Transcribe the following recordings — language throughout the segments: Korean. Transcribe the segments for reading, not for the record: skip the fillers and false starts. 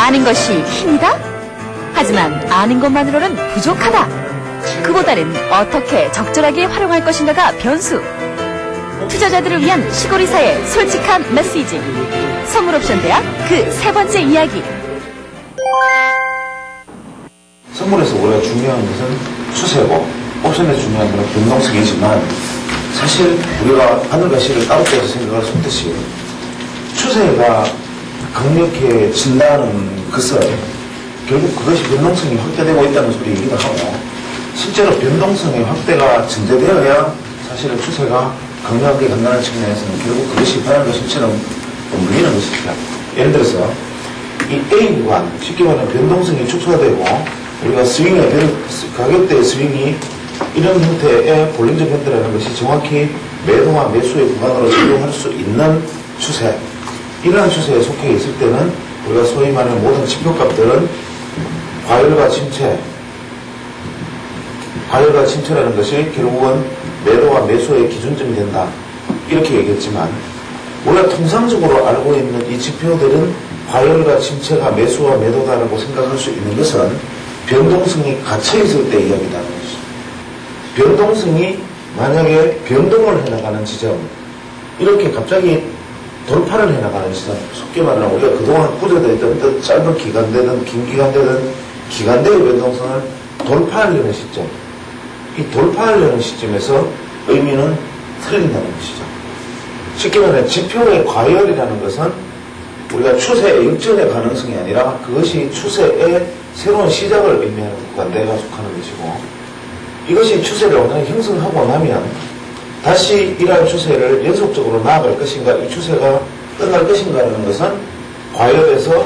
아는 것이 힘이다? 하지만 아는 것만으로는 부족하다. 그보다는 어떻게 적절하게 활용할 것인가가 변수. 투자자들을 위한 시골이사의 솔직한 메시지. 선물옵션대학 그 세 번째 이야기. 선물에서 우리가 중요한 것은 추세고, 옵션에서 중요한 것은 변동성이지만, 사실 우리가 하늘과 시를 따로 떼서 생각할 수 없듯이 추세가 강력해진다는 것은 결국 그것이 변동성이 확대되고 있다는 소리이기도 하고, 실제로 변동성의 확대가 전제되어야 사실은 추세가 강력하게 간다는 측면에서는 결국 그것이 바람과 실처럼 물리는 것이죠. 예를 들어서 이 A 구간, 쉽게 말하면 변동성이 축소되고 우리가 가격대의 스윙이 이런 형태의 볼링적 형태라는 것이 정확히 매도와 매수의 구간으로 적용할 수 있는 추세, 이러한 추세에 속해 있을 때는 우리가 소위 말하는 모든 지표값들은 과열과 침체라는 것이 결국은 매도와 매수의 기준점이 된다, 이렇게 얘기했지만, 우리가 통상적으로 알고 있는 이 지표들은 과열과 침체가 매수와 매도다라고 생각할 수 있는 것은 변동성이 갇혀있을 때 이야기라는 것이죠. 변동성이 만약에 변동을 해나가는 지점, 이렇게 갑자기 돌파를 해나가는 지점, 쉽게 말하면 우리가 그동안 꾸려져 있던 짧은 기간되든 긴 기간되든 기간대의 변동성을 돌파하려는 시점, 이 돌파하려는 시점에서 의미는 틀린다는 것이죠. 쉽게 말하면 지표의 과열이라는 것은 우리가 추세의 역전의 가능성이 아니라 그것이 추세의 새로운 시작을 의미하는 관대가 속하는 것이고, 이것이 추세를 완전히 형성하고 나면 다시 이러한 추세를 연속적으로 나아갈 것인가, 이 추세가 끝날 것인가라는 것은 과열에서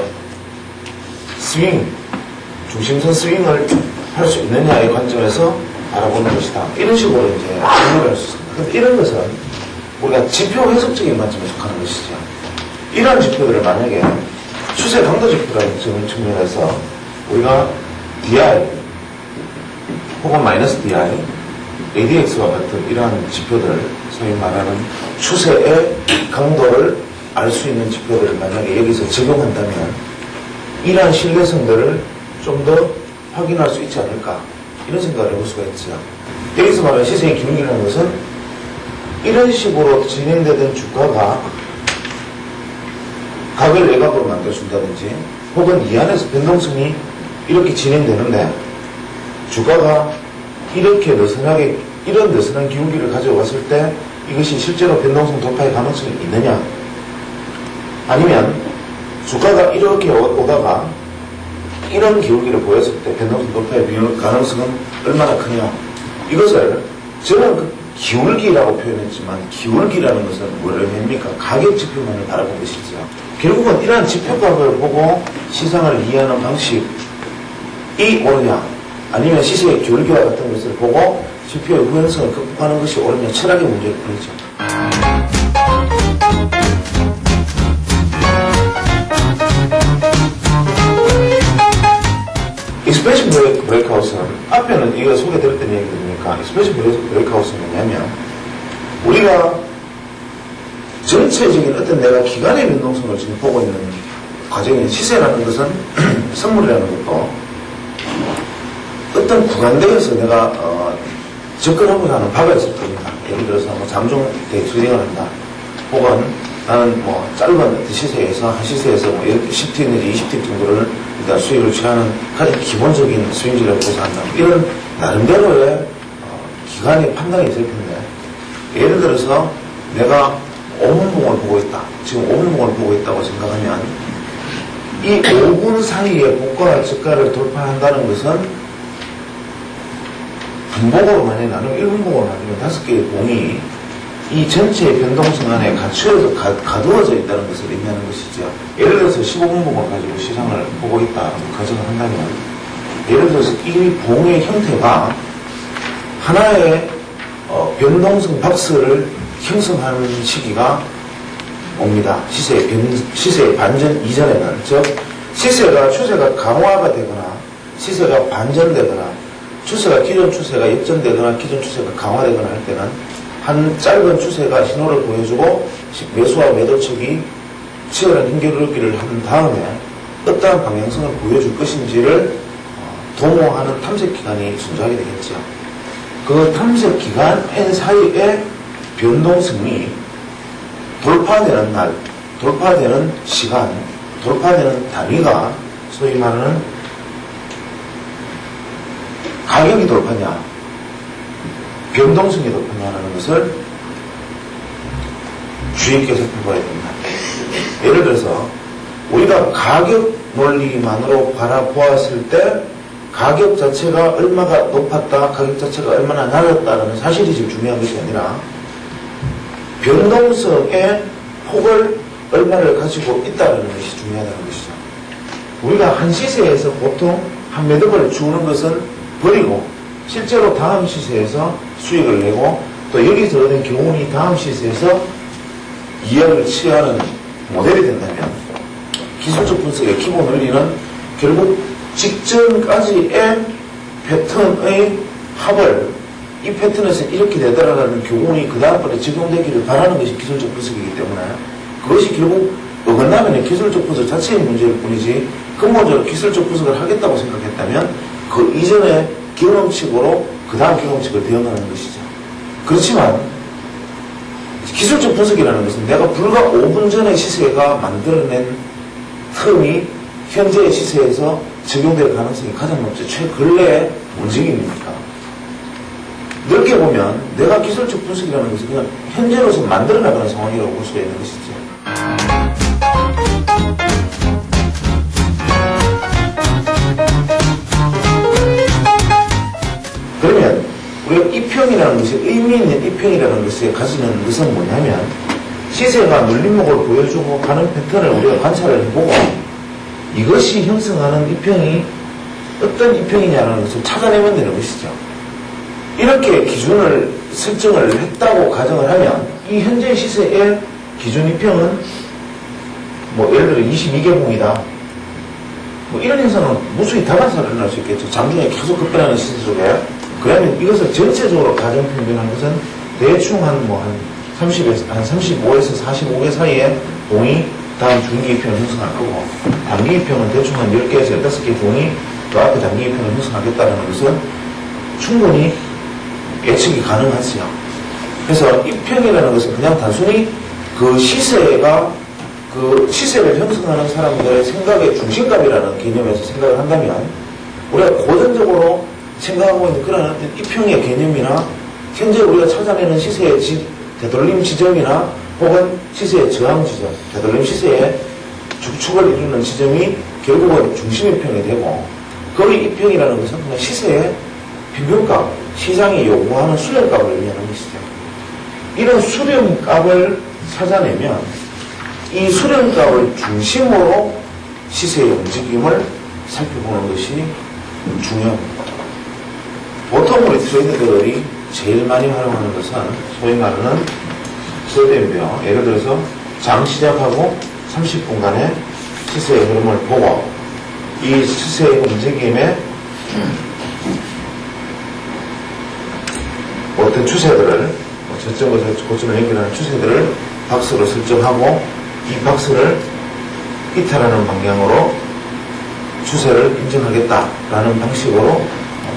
스윙, 중심선 스윙을 할 수 있느냐의 관점에서 알아보는 것이다, 이런 식으로 이제 정리를 할 수 있습니다. 그런데 이런 것은 우리가 지표 해석적인 관점에 속하는 것이죠. 이러한 지표들을 만약에 추세 강도 지표라는 측면에서 우리가 DI 혹은 마이너스 DI, ADX와 같은 이러한 지표들, 소위 말하는 추세의 강도를 알 수 있는 지표들을 만약에 여기서 적용한다면 이러한 신뢰성들을 좀 더 확인할 수 있지 않을까, 이런 생각을 해볼 수가 있죠. 여기서 말하는 시세의 기울기라는 것은 이런 식으로 진행되던 주가가 각을 외곽으로 만들어준다든지, 혹은 이 안에서 변동성이 이렇게 진행되는데 주가가 이렇게 느슨하게, 이런 느슨한 기울기를 가져왔을 때 이것이 실제로 변동성 돌파의 가능성이 있느냐, 아니면 주가가 이렇게 오다가 이런 기울기를 보였을 때 변동성 돌파의 가능성은 얼마나 크냐, 이것을 저는 그 기울기라고 표현했지만, 기울기라는 것은 뭐를 의미합니까? 가격 지표만을 바라본 것이죠. 결국은 이러한 지표값을 보고 시장을 이해하는 방식이 옳으냐, 아니면 시세의 기울기와 같은 것을 보고 지표의 우연성을 극복하는 것이 옳으냐, 철학의 문제를 풀리죠. 익스프레션 브레이크아웃은, 앞에는 이거 소개드렸던 얘기입니까? 익스프레션 브레이크아웃은 뭐냐면, 우리가 전체적인 어떤 내가 기간의 변동성을 지금 보고 있는 과정에, 시세라는 것은 선물이라는 것도 어떤 구간대에서 내가 접근하고자 하는 바가 있을 겁니다. 예를 들어서 뭐 잠중 트레이딩을 한다, 혹은 나는 뭐 짧은 시세에서 한 시세에서 뭐 10팁 내지 20팁 정도를 일단 수익을 취하는 가장 기본적인 스윙질을 구사한다, 이런 나름대로의 기간의 판단이 있을 텐데, 예를 들어서 내가 5분봉을 보고 있다, 지금 5분봉을 보고 있다고 생각하면 이 5분 사이에 고가와 저가를 돌파한다는 것은 분봉으로 만약에 나누면 1분봉으로 나누면 5개의 봉이 이 전체의 변동성 안에 가두어져 있다는 것을 의미하는 것이죠. 예를 들어서 15분봉을 가지고 시장을 보고 있다고 가정을 한다면, 예를 들어서 이 봉의 형태가 하나의 변동성 박스를 형성하는 시기가 옵니다. 시세의 반전 이전에는, 즉 추세가 강화가 되거나 시세가 반전되거나 기존 추세가 역전되거나 기존 추세가 강화되거나 할 때는 한 짧은 추세가 신호를 보여주고 매수와 매도 측이 치열한 힘겨루기를 한 다음에 어떠한 방향성을 보여줄 것인지를 도모하는 탐색기관이 존재하게 되겠죠. 그 탐색기관 N 사이의 변동성이 돌파되는 날, 돌파되는 시간, 돌파되는 단위가 소위 말하는 가격이 돌파냐, 변동성이 돌파냐라는 것을 주의 깊게 살펴봐야 됩니다. 예를 들어서 우리가 가격 논리만으로 바라보았을 때 가격 자체가 얼마가 높았다, 가격 자체가 얼마나 낮았다라는 사실이 지금 중요한 것이 아니라 변동성의 폭을 얼마를 가지고 있다는 것이 중요하다는 것이죠. 우리가 한 시세에서 보통 한 매듭을 주는 것은 버리고 실제로 다음 시세에서 수익을 내고 또 여기서 얻은 교훈이 다음 시세에서 이익을 취하는 모델이 된다면 기술적 분석의 기본 원리는 결국 직전까지의 패턴의 합을 이 패턴에서 이렇게 되더라라는 교훈이 그 다음번에 적용되기를 바라는 것이 기술적 분석이기 때문에 그것이 결국 어긋나면 기술적 분석 자체의 문제일 뿐이지 근본적으로 기술적 분석을 하겠다고 생각했다면 그 이전의 경험칙으로 그 다음 경험칙을 대응하는 것이죠. 그렇지만 기술적 분석이라는 것은 내가 불과 5분 전의 시세가 만들어낸 틈이 현재의 시세에서 적용될 가능성이 가장 높죠. 최근래의 움직임이니까. 넓게 보면 내가 기술적 분석이라는 것은 그냥 현재로서 만들어 나가는 상황이라고 볼 수가 있는 것이죠. 그러면 우리가 이평이라는 것이 의미 있는 이평이라는 것이 가지는 것은 뭐냐면 시세가 눌림목을 보여주고 가는 패턴을 우리가 관찰을 해보고 이것이 형성하는 이평이 어떤 이평이냐는 것을 찾아내면 되는 것이죠. 이렇게 기준을 설정을 했다고 가정을 하면 이 현재 시세의 기준 이평은 뭐 예를 들어 22개봉이다. 뭐 이런 현상은 무수히 다반사를 일어날 수 있겠죠. 장중에 계속 급변하는 시세 속에. 그러면 이것을 전체적으로 가정평균한 것은 대충 한 35에서 45개 사이에 봉이 다음 중기 이평을 형성할 거고 단기 이평은 대충 한 10개에서 15개 봉이 또 앞에 단기 이평을 형성하겠다는 것은 충분히 예측이 가능하지요. 그래서 이평이라는 것은 그냥 단순히 그 시세가 그 시세를 형성하는 사람들의 생각의 중심값이라는 개념에서 생각을 한다면 우리가 고전적으로 생각하고 있는 그런 어떤 이평의 개념이나 현재 우리가 찾아내는 시세의 되돌림 지점이나 혹은 시세의 저항 지점, 되돌림 시세의 축축을 이루는 지점이 결국은 중심 이평이 되고 거의 이평이라는 것은 그냥 시세의 평균값, 시장이 요구하는 수렴값을 의미하는 것이죠. 이런 수렴값을 찾아내면 이 수렴값을 중심으로 시세의 움직임을 살펴보는 것이 중요합니다. 보통 우리 트레이더들이 제일 많이 활용하는 것은 소위 말하는 스웨덴뼈, 예를 들어서 장 시작하고 30분간의 시세의 흐름을 보고 이 시세의 움직임에 어떤 추세들을 저점에서 고점을 연결하는 추세들을 박스로 설정하고 이 박스를 이탈하는 방향으로 추세를 인정하겠다라는 방식으로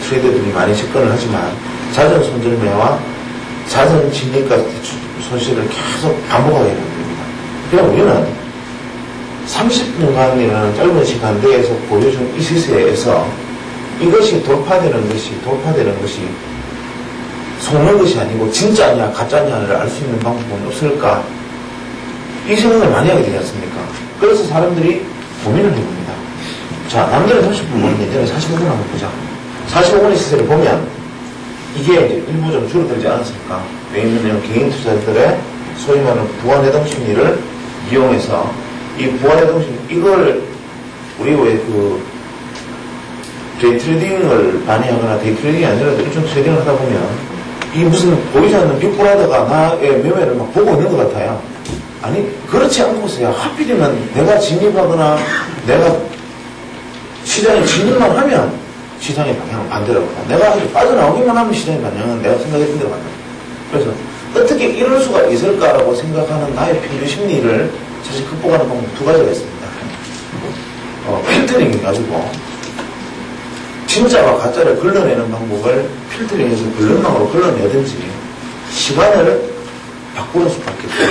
트레이더들이 많이 접근을 하지만 잦은 손절매와 잦은 진입가 손실을 계속 반복하게 됩니다. 그냥 우리는 30분간이라는 짧은 시간 내에서 보여준 이 시세에서 이것이 돌파되는 것이 속는 것이 아니고 진짜냐 가짜냐를 알 수 있는 방법은 없을까? 이 생각을 많이 하게 되지 않습니까? 그래서 사람들이 고민을 해봅니다. 자, 남들은 30분 보는데 이제는 45분 한번 보자. 45분의 시세를 보면 이게 이제 일부 좀 줄어들지 않았을까? 왜냐면 개인 투자자들의 소위 말하는 부안해동 심리를 이용해서 이 부안해동 심리, 이걸 우리 왜 데이 트레이딩을 많이 하거나 데이 트레이딩이 아니라도 일종 트레이딩을 하다 보면 이 무슨 보이지 않는 빅브라더가 나의 매매를 막 보고 있는 것 같아요. 아니, 그렇지 않고서야 하필이면 내가 진입하거나 내가 시장에 진입만 하면 시장의 방향은 반대로 가고 내가 빠져나오기만 하면 시장의 방향은 내가 생각했던 대로 간다. 그래서 어떻게 이럴 수가 있을까라고 생각하는 나의 평균 심리를 사실 극복하는 방법 두 가지가 있습니다. 필터링 해가지고 진짜와 가짜를 걸러내는 방법을 필터링해서 걸러망으로 걸러내든지 시간을 바꾸는 수밖에 없어요.